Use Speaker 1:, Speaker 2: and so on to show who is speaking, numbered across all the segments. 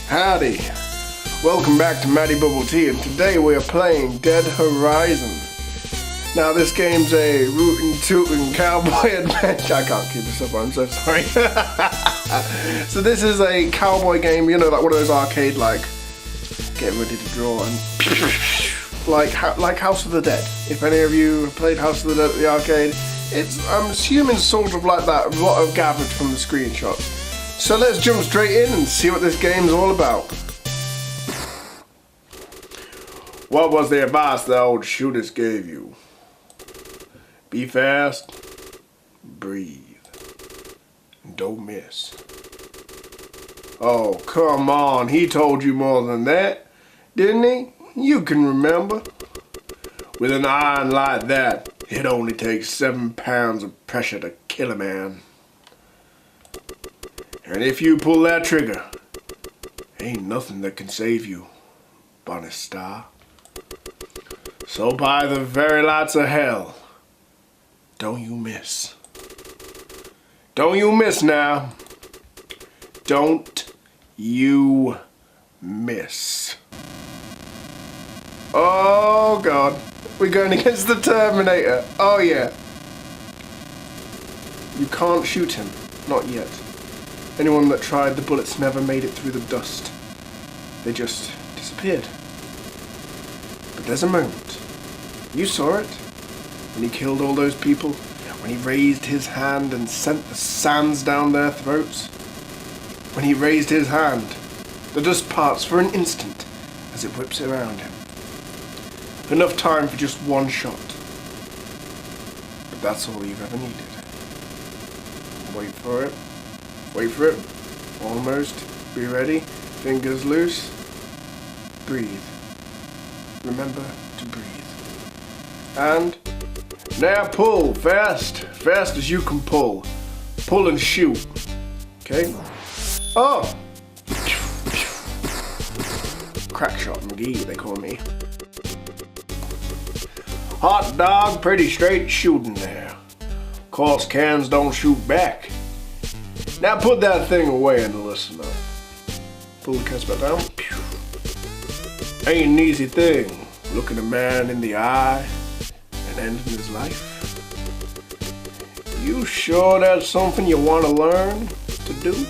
Speaker 1: Howdy! Welcome back to Matty Bubble Tea, and today we are playing Dead Horizon. Now this game's a rootin' tootin' cowboy adventure. I can't keep this up, I'm so sorry. So this is a cowboy game, you know, like one of those arcade, like, get ready to draw and like House of the Dead. If any of you have played House of the Dead at the arcade, it's, I'm assuming, sort of like that, what I've gathered from the screenshots. So let's jump straight in and see what this game's all about. What was the advice the old shooters gave you? Be fast, breathe, and don't miss. Oh, come on, he told you more than that, didn't he? You can remember. With an iron like that, it only takes 7 pounds of pressure to kill a man. And if you pull that trigger, ain't nothing that can save you, Bonnie Star. So by the very lights of hell, don't you miss. Don't you miss now. Don't you miss. Oh God, we're going against the Terminator. Oh yeah. You can't shoot him, not yet. Anyone that tried, the bullets never made it through the dust. They just disappeared. But there's a moment. You saw it. When he killed all those people. When he raised his hand and sent the sands down their throats. When he raised his hand, the dust parts for an instant as it whips around him. Enough time for just one shot. But that's all you've ever needed. Wait for it. Wait for it. Almost. Be ready. Fingers loose. Breathe. Remember to breathe. And now pull. Fast. Fast as you can pull. Pull and shoot. Okay? Oh! Crackshot McGee, they call me. Hot dog, pretty straight shooting there. Course cans don't shoot back. Now put that thing away and listen up. Pull the cans back down. Ain't an easy thing, looking a man in the eye and ending his life. You sure that's something you want to learn to do?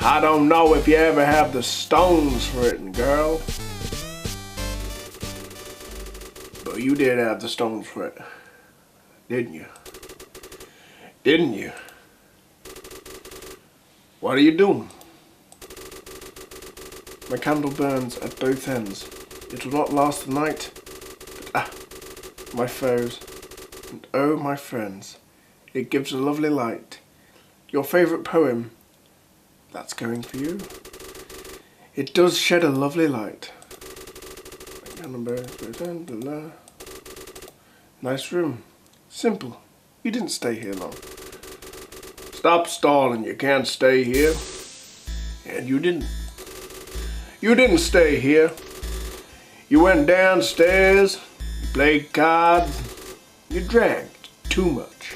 Speaker 1: I don't know if you ever have the stones for it, girl. But you did have the stones for it, didn't you? Didn't you? What are you doing? My candle burns at both ends. It will not last the night. But my foes, and oh my friends, it gives a lovely light. Your favourite poem, that's going for you. It does shed a lovely light. Nice room. Simple. You didn't stay here long. Stop stalling, you can't stay here. And you didn't. You didn't stay here. You went downstairs, you played cards, you drank too much.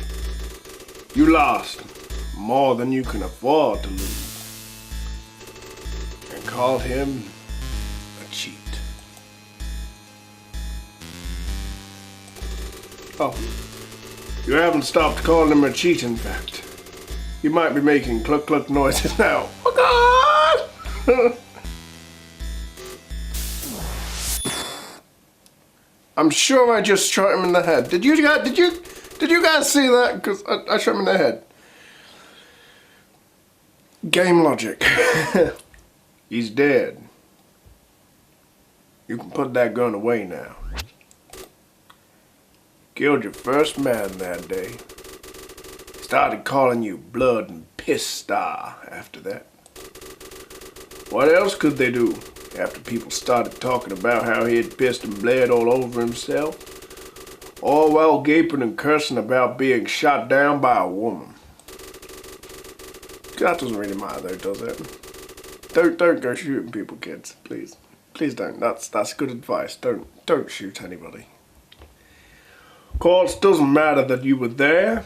Speaker 1: You lost more than you can afford to lose. And called him a cheat. Oh, you haven't stopped calling him a cheat, in fact. You might be making cluck-cluck noises now. Oh God! I'm sure I just shot him in the head. Did you guys see that? Because I shot him in the head. Game logic. He's dead. You can put that gun away now. Killed your first man that day. Started calling you Blood and Piss Star after that. What else could they do after people started talking about how he had pissed and bled all over himself? All while gaping and cursing about being shot down by a woman. That doesn't really matter though, does it? Don't go shooting people, kids. Please. Please don't. That's good advice. Don't shoot anybody. Of course, it doesn't matter that you were there.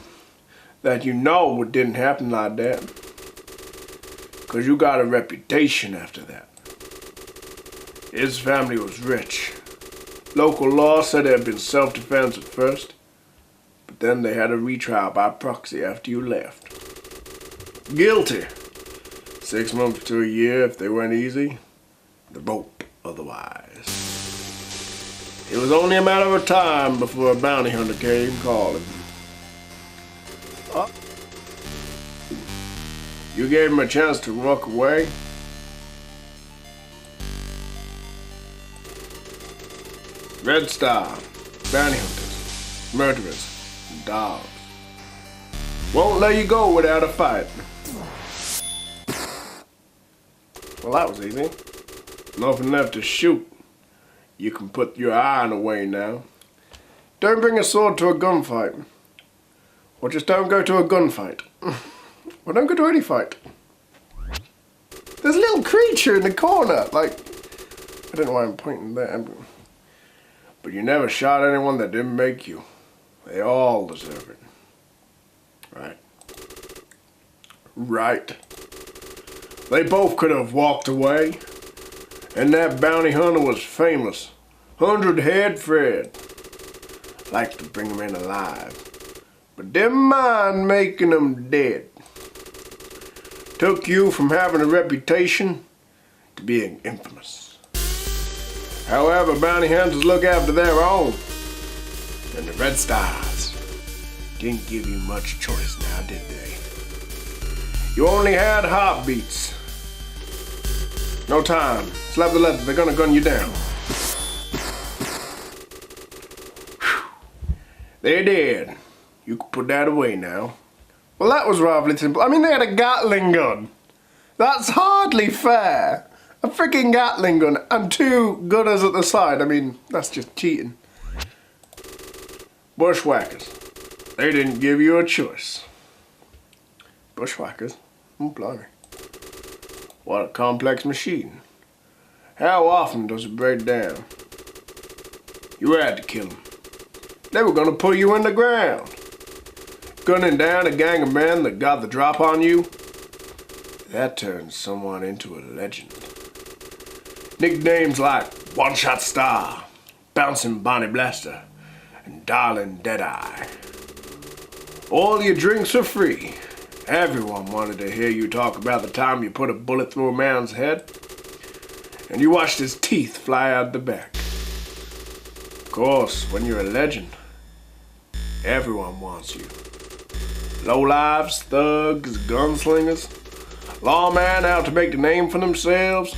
Speaker 1: That you know it didn't happen like that. 'cause you got a reputation after that. His family was rich. Local law said it had been self-defense at first, but then they had a retrial by proxy after you left. Guilty. 6 months to a year if they went easy. The rope otherwise. It was only a matter of time before a bounty hunter came calling. You gave him a chance to walk away. Red Star, bounty hunters, murderers, and dogs. Won't let you go without a fight. Well, that was easy. Nothing left to shoot. You can put your iron away now. Don't bring a sword to a gunfight. Or just don't go to a gunfight. Or don't go to any fight. There's a little creature in the corner. Like, I don't know why I'm pointing there. But you never shot anyone that didn't make you. They all deserve it. Right. Right. They both could have walked away. And that bounty hunter was famous. 100-head Fred. Likes to bring them in alive. But didn't mind making them dead. Took you from having a reputation to being infamous. However, bounty hunters look after their own. And the Red Stars didn't give you much choice now, did they? You only had heartbeats. No time. Slap the leather. They're gonna gun you down. Whew. They did. You can put that away now. Well, that was rather simple. I mean, they had a Gatling gun. That's hardly fair. A freaking Gatling gun and 2 gunners at the side. I mean, that's just cheating. Bushwhackers. They didn't give you a choice. Bushwhackers? Oh, blimey. What a complex machine. How often does it break down? You had to kill them. They were gonna put you in the ground. Gunning down a gang of men that got the drop on you. That turns someone into a legend. Nicknames like One Shot Star, Bouncing Bonnie Blaster, and Darling Deadeye. All your drinks are free. Everyone wanted to hear you talk about the time you put a bullet through a man's head, and you watched his teeth fly out the back. Of course, when you're a legend, everyone wants you. Lowlifes, thugs, gunslingers, lawmen out to make a name for themselves.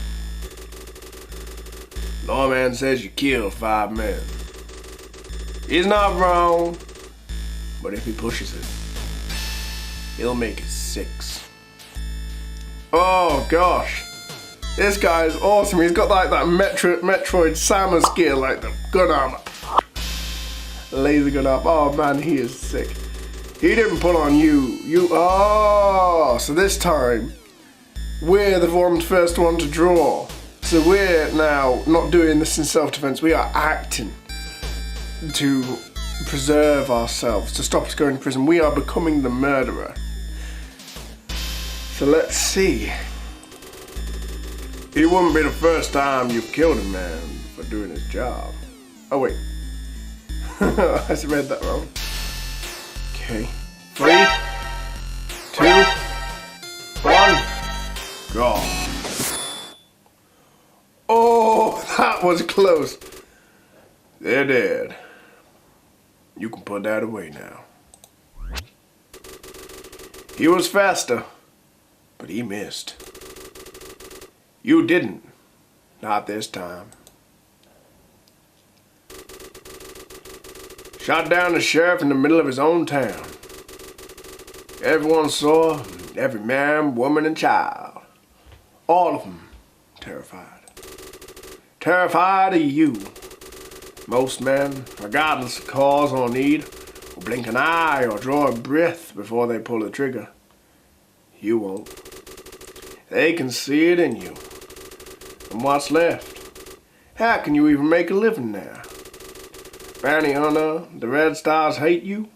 Speaker 1: Lawman says you killed 5 men. He's not wrong, but if he pushes it, he'll make it 6. Oh gosh, this guy is awesome. He's got like that Metroid Samus gear, like the gun armor, laser gun up. Oh man, he is sick. He didn't pull on you. Oh, so this time we're the first one to draw. So we're now not doing this in self-defense. We are acting to preserve ourselves, to stop us going to prison. We are becoming the murderer. So let's see. It wouldn't be the first time you've killed a man for doing his job. Oh wait. I just read that wrong. Okay. 3, 2, 1, go. Oh, that was close. They're dead. You can put that away now. He was faster, but he missed. You didn't. Not this time. Shot down the sheriff in the middle of his own town. Everyone saw, every man, woman, and child. All of them terrified. Terrified of you. Most men, regardless of cause or need, will blink an eye or draw a breath before they pull the trigger. You won't. They can see it in you. And what's left? How can you even make a living now? Bounty hunter, the Red Stars hate you?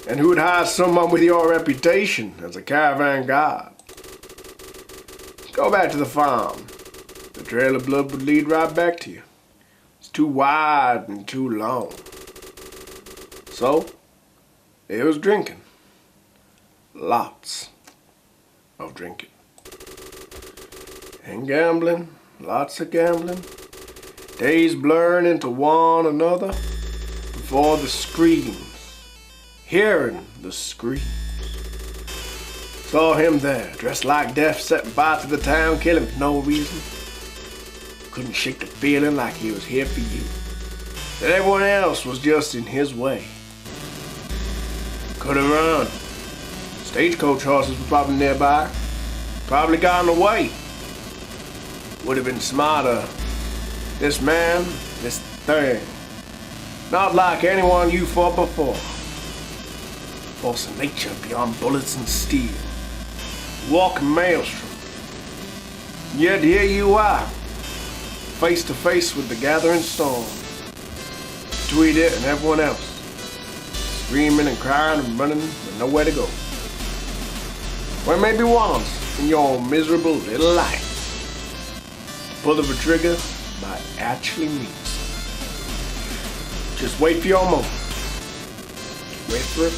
Speaker 1: And who would hire someone with your reputation as a caravan guard? Go back to the farm. The trail of blood would lead right back to you. It's too wide and too long. So, he was drinking. Lots of drinking. And gambling. Lots of gambling. Days blurring into one another before the screams. Hearing the screams. Saw him there, dressed like death, setting fire to the town, killing for no reason. Couldn't shake the feeling like he was here for you. That everyone else was just in his way. Could have run. Stagecoach horses were probably nearby. Probably got in the way. Would have been smarter. This man, this thing. Not like anyone you fought before. Force of nature beyond bullets and steel. Walking maelstrom. Yet here you are, face to face with the gathering storm. Between it and everyone else. Screaming and crying and running with nowhere to go. Where maybe once in your miserable little life, the pull of a trigger might actually mean something. Just wait for your moment. Wait for it.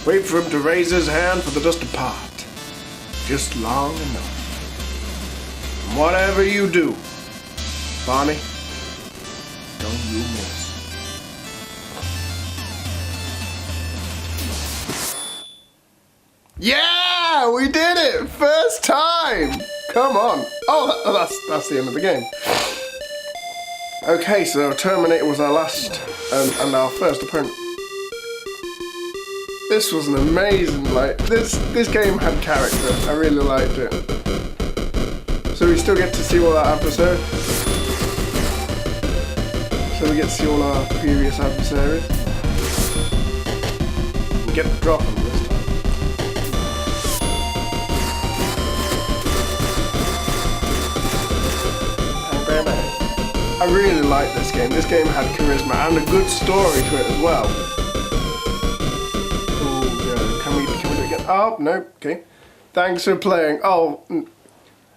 Speaker 1: Wait for him to raise his hand for the dust to part. Just long enough. And whatever you do, Bonnie, don't you miss. Yeah, we did it! First time! Come on. Oh, that's the end of the game. Okay, so Terminator was our last and our first opponent. This was an amazing, this game had character. I really liked it. So we still get to see all our adversaries. So we get to see all our previous adversaries. We get the drop on this time. Bang, bang, bang. I really liked this game. This game had charisma and a good story to it as well. Oh, no, okay. Thanks for playing. Oh,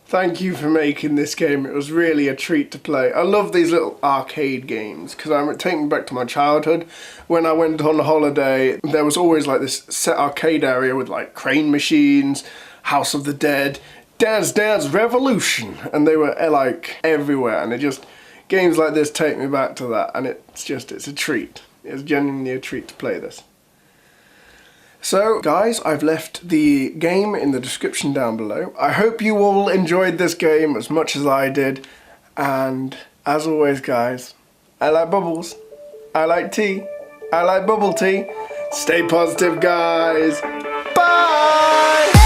Speaker 1: thank you for making this game. It was really a treat to play. I love these little arcade games because I'm taking back to my childhood. When I went on a holiday, there was always like this set arcade area with like crane machines, House of the Dead, Dance Dance Revolution, and they were like everywhere. And it just, games like this take me back to that, and it's a treat. It's genuinely a treat to play this. So, guys, I've left the game in the description down below. I hope you all enjoyed this game as much as I did. And, as always, guys, I like bubbles. I like tea. I like bubble tea. Stay positive, guys. Bye!